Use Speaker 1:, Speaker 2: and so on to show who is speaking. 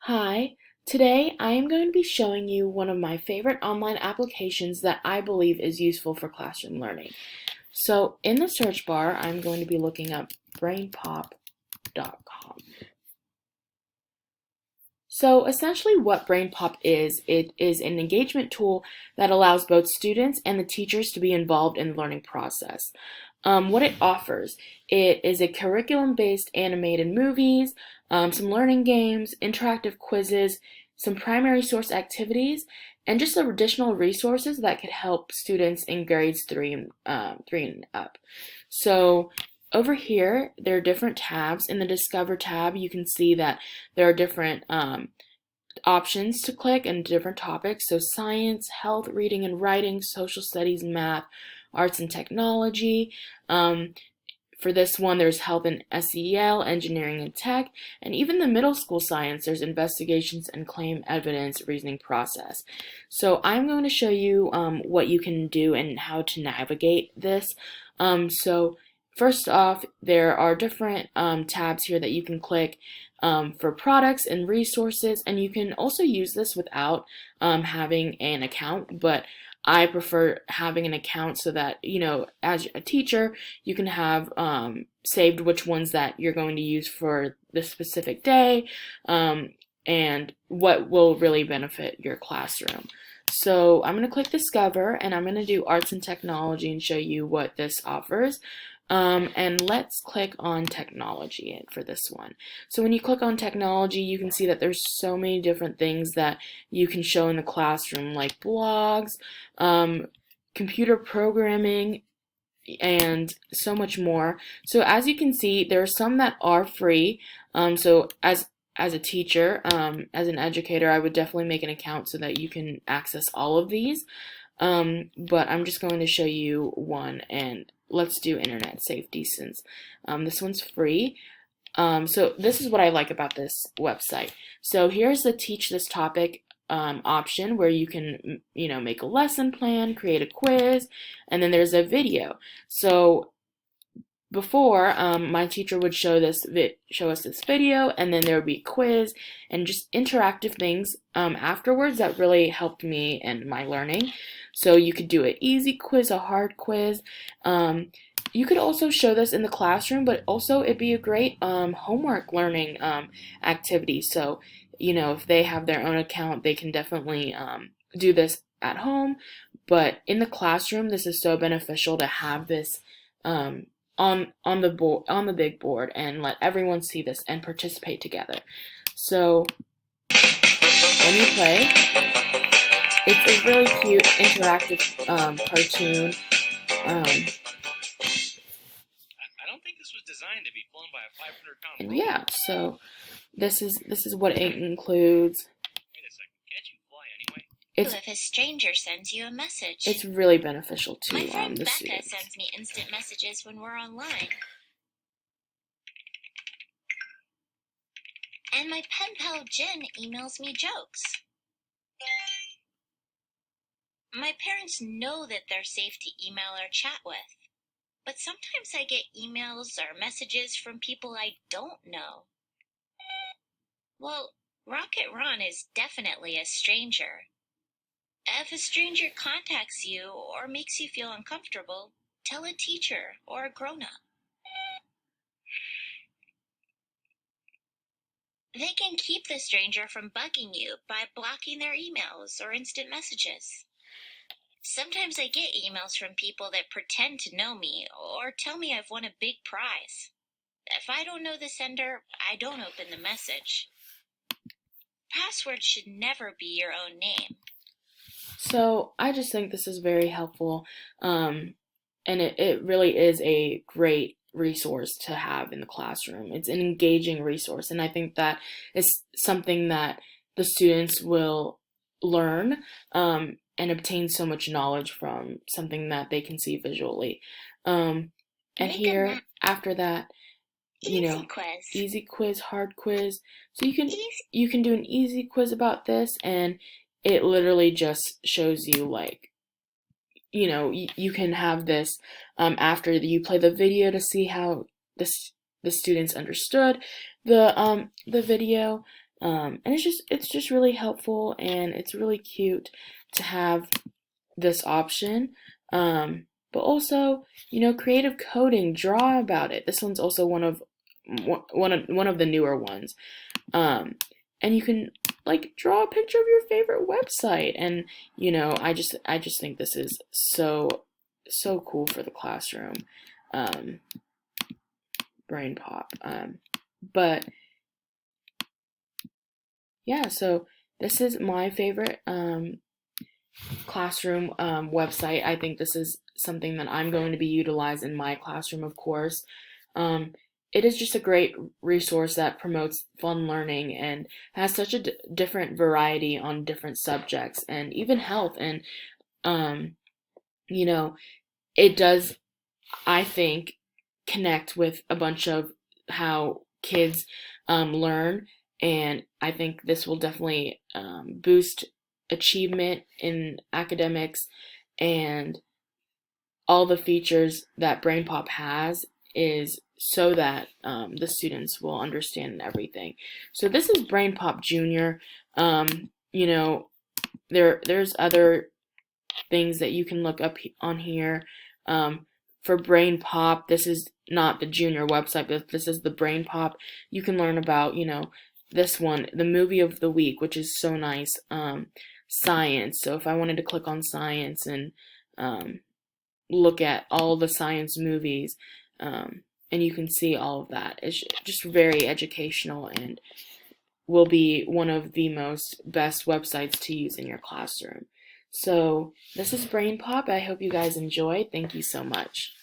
Speaker 1: Hi, today I am going to be showing you one of my favorite online applications that I believe is useful for classroom learning. So in the search bar, I'm going to be looking up brainpop.com. So essentially what Brainpop is, it is an engagement tool that allows both students and the teachers to be involved in the learning process. What it offers, it is a curriculum-based animated movies, some learning games, interactive quizzes, some primary source activities, and just some additional resources that could help students in grades 3 and up. So over here, there are different tabs. In the Discover tab, you can see that there are different options to click and different topics. So science, health, reading and writing, social studies, math, arts and technology. For this one, there's health and SEL, engineering and tech, and even the middle school science, there's investigations and claim evidence reasoning process. So I'm going to show you what you can do and how to navigate this. So first off, there are different tabs here that you can click for products and resources, and you can also use this without having an account, but I prefer having an account so that, as a teacher, you can have saved which ones that you're going to use for the specific day and what will really benefit your classroom. So I'm going to click Discover, and I'm going to do Arts and Technology and show you what this offers. And let's click on technology for this one. So when you click on technology, you can see that there's so many different things that you can show in the classroom, like blogs, computer programming, and so much more. So as you can see, there are some that are free. So as a teacher, as an educator, I would definitely make an account so that you can access all of these. But I'm just going to show you one, and let's do internet safety since this one's free. So this is what I like about this website. So here's the teach this topic option where you can, make a lesson plan, create a quiz, and then there's a video. So before, my teacher would show us this video, and then there would be a quiz and just interactive things afterwards that really helped me and my learning. So you could do an easy quiz, a hard quiz. You could also show this in the classroom, but also it'd be a great homework learning activity. So, if they have their own account, they can definitely do this at home. But in the classroom, this is so beneficial to have this on the big board and let everyone see this and participate together. So when you play, it's a really cute interactive cartoon.
Speaker 2: I don't think this was designed to be flown by a 500-pound
Speaker 1: And
Speaker 2: robot.
Speaker 1: yeah, so this is what it includes.
Speaker 2: Wait a second, can't you fly anyway?
Speaker 3: If a stranger sends you a message.
Speaker 1: It's really beneficial to
Speaker 3: My friend
Speaker 1: the
Speaker 3: Becca
Speaker 1: students.
Speaker 3: sends me instant messages when we're online. And my pen pal Jen emails me jokes. My parents know that they're safe to email or chat with, but sometimes I get emails or messages from people I don't know. Well, Rocket Ron is definitely a stranger. If a stranger contacts you or makes you feel uncomfortable, tell a teacher or a grown-up. They can keep the stranger from bugging you by blocking their emails or instant messages. Sometimes I get emails from people that pretend to know me or tell me I've won a big prize. If I don't know the sender, I don't open the message. Passwords should never be your own name.
Speaker 1: So I just think this is very helpful, and it really is a great resource to have in the classroom. It's an engaging resource, and I think that is something that the students will learn and obtain so much knowledge from, something that they can see visually. And here, after that,
Speaker 3: Easy quiz.
Speaker 1: Easy quiz, hard quiz. So you can do an easy quiz about this, and it literally just shows you, like, you can have this after you play the video to see how the students understood the video, And it's just really helpful, and it's really cute to have this option. But also, creative coding, draw about it. This one's also one of the newer ones. Um, and you can like draw a picture of your favorite website, and I just think this is so cool for the classroom. Um, Brainpop. But yeah, so this is my favorite classroom website. I think this is something that I'm going to be utilizing in my classroom, of course. Um, it is just a great resource that promotes fun learning and has such a different variety on different subjects and even health. And, um, you know, it does, I think, connect with a bunch of how kids learn. And I think this will definitely boost achievement in academics, and all the features that BrainPop has is so that the students will understand everything. So this is BrainPop Junior. You know, there's other things that you can look up on here. For BrainPop, this is not the junior website, but this is the BrainPop. You can learn about, this one, the movie of the week, which is so nice. Science. So if I wanted to click on science and um, look at all the science movies, and you can see all of that. It's just very educational and will be one of the most best websites to use in your classroom. So this is BrainPop. I hope you guys enjoyed. Thank you so much.